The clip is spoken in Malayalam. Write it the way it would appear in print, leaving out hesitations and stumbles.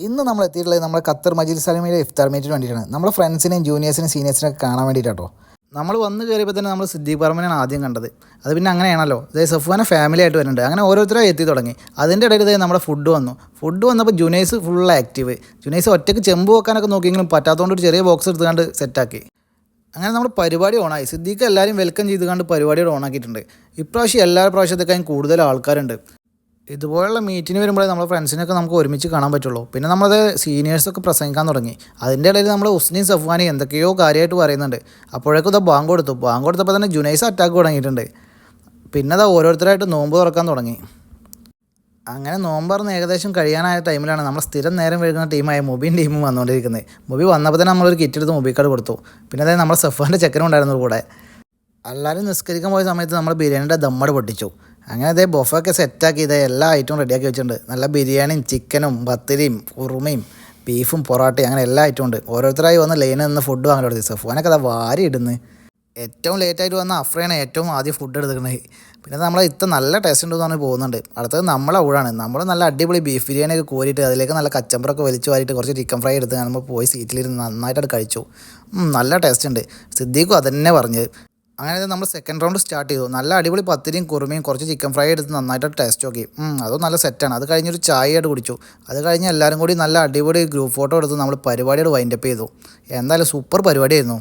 ഇന്ന് നമ്മൾ എത്തിയിട്ടുള്ളത് നമ്മുടെ ഖത്തർ മജീദ് സലമിയുടെ ഇഫ്താർ മീറ്റിന് വേണ്ടിയിട്ടാണ്. നമ്മുടെ ഫ്രണ്ട്സിനെയും ജൂനിയേഴ്സിനെയും സീനിയേഴ്സിനെയൊക്കെ കാണാൻ വേണ്ടിയിട്ടോ. നമ്മൾ വന്ന് കയറിയപ്പോൾ തന്നെ നമ്മൾ സിദ്ദീഖ് പറമ്പിനെയാണ് ആദ്യം കണ്ടത്. അത് പിന്നെ അങ്ങനെയാണല്ലോ, അതായത് സഫ്വാനെ ഫാമിലി ആയിട്ട് വരുന്നുണ്ട്. അങ്ങനെ ഓരോരുത്തരായി എത്തി തുടങ്ങി. അതിൻ്റെ ഇടയിൽ നമ്മുടെ ഫുഡ് വന്നു. ഫുഡ് വന്നപ്പോൾ ജുനൈസ് ഫുൾ ആക്റ്റീവ്. ജുനൈസ് ഒറ്റയ്ക്ക് ചെമ്പ് വെക്കാനൊക്കെ നോക്കിയെങ്കിലും പറ്റാത്തതുകൊണ്ട് ഒരു ചെറിയ ബോക്സ് എടുത്തുകൊണ്ട് സെറ്റാക്കി. അങ്ങനെ നമ്മൾ പരിപാടി ഓണായി. സിദ്ദീഖ് എല്ലാവരും വെൽക്കം ചെയ്ത് കണ്ട് പരിപാടിയോട് ഓണാക്കിയിട്ടുണ്ട്. ഇപ്രാവശ്യം എല്ലാ പ്രാവശ്യത്തേക്കാളും കൂടുതൽ ആൾക്കാരുണ്ട്. ഇതുപോലുള്ള മീറ്റിന് വരുമ്പോഴേ നമ്മുടെ ഫ്രണ്ട്സിനൊക്കെ നമുക്ക് ഒരുമിച്ച് കാണാൻ പറ്റുള്ളൂ. പിന്നെ നമ്മളത് സീനിയേഴ്സൊക്കെ പ്രസംഗിക്കാൻ തുടങ്ങി. അതിൻ്റെ ഇടയിൽ നമ്മൾ ഉസ്നീം സഫ്വാനി എന്തൊക്കെയോ കാര്യമായിട്ട് പറയുന്നുണ്ട്. അപ്പോഴേക്കും ഇതാ ബാങ്ക് കൊടുത്തു. ബാങ്ക് കൊടുത്തപ്പോൾ തന്നെ ജുനൈസ് അറ്റാക്ക് തുടങ്ങിയിട്ടുണ്ട്. പിന്നെ അതാ ഓരോരുത്തരായിട്ട് നോമ്പ് തുറക്കാൻ തുടങ്ങി. അങ്ങനെ നോമ്പ് തുറന്ന് ഏകദേശം കഴിയാനായ ടൈമിലാണ് നമ്മൾ സ്ഥിരം നേരം വൈകുന്ന ടീമായ മുബീൻ ടീമും വന്നുകൊണ്ടിരിക്കുന്നത്. മുബി വന്നപ്പോൾ തന്നെ നമ്മളൊരു കിറ്റ് എടുത്ത് മുബിക്കാട് കൊടുത്തു. പിന്നെ അതായത് നമ്മുടെ സഫ്വാൻ്റെ ചെക്കനും ഉണ്ടായിരുന്നു കൂടെ. എല്ലാവരും നിസ്കരിക്കാൻ പോയ സമയത്ത് നമ്മൾ ബിരിയാണിയുടെ ദമ്മട് പൊട്ടിച്ചു. അങ്ങനെ അതേ ബൊഫൊക്കെ സെറ്റാക്കി ഇതേ എല്ലാ ഐറ്റവും റെഡിയാക്കി വെച്ചിട്ടുണ്ട്. നല്ല ബിരിയാണിയും ചിക്കനും പത്തിരിയും കുറുമയും ബീഫും പൊറോട്ടയും അങ്ങനെ എല്ലാ ഐറ്റവും ഉണ്ട്. ഓരോരുത്തരായി വന്ന് ലൈനിൽ നിന്ന് ഫുഡ് വാങ്ങാൻ തുടങ്ങി. സഫ്വാനൊക്കെ അതാ വാരി ഇടുന്നു. ഏറ്റവും ലേറ്റായിട്ട് വന്ന അഫ്രയാണ് ഏറ്റവും ആദ്യം ഫുഡ് എടുക്കുന്നത്. പിന്നെ നമ്മൾ നല്ല ടേസ്റ്റ് ഉണ്ടെന്ന് പറഞ്ഞ് പോകുന്നുണ്ട്. അടുത്തത് നമ്മളെ ഊഴാണ്. നമ്മൾ നല്ല അടിപൊളി ബീഫ് ബിരിയാണിയൊക്കെ കോരിയിട്ട് അതിലേക്ക് നല്ല കച്ചമ്പറൊക്കെ വലിച്ചു വാരിയിട്ട് കുറച്ച് ചിക്കൻ ഫ്രൈ എടുത്ത് നമ്മൾ പോയി സീറ്റിലിരുന്ന് നന്നായിട്ടത് കഴിച്ചു. നല്ല ടേസ്റ്റ് ഉണ്ട്. സിദ്ദീഖും അതന്നെ പറഞ്ഞത്. അങ്ങനെ നമ്മൾ സെക്കൻഡ് റൗണ്ട് സ്റ്റാർട്ട് ചെയ്തു. നല്ല അടിപൊളി പത്തിരിയും കുറുമയും കുറച്ച് ചിക്കൻ ഫ്രൈ എടുത്ത് നന്നായിട്ട് ടേസ്റ്റ് നോക്കി. അതും നല്ല സെറ്റാണ്. അത് കഴിഞ്ഞൊരു ചായയായിട്ട് കുടിച്ചു. അത് കഴിഞ്ഞ് എല്ലാവരും കൂടി നല്ല അടിപൊളി ഗ്രൂപ്പ് ഫോട്ടോ എടുത്ത് നമ്മൾ പരിപാടിയോട് വൈൻഡപ്പ് ചെയ്തു. എന്തായാലും സൂപ്പർ പരിപാടിയായിരുന്നു.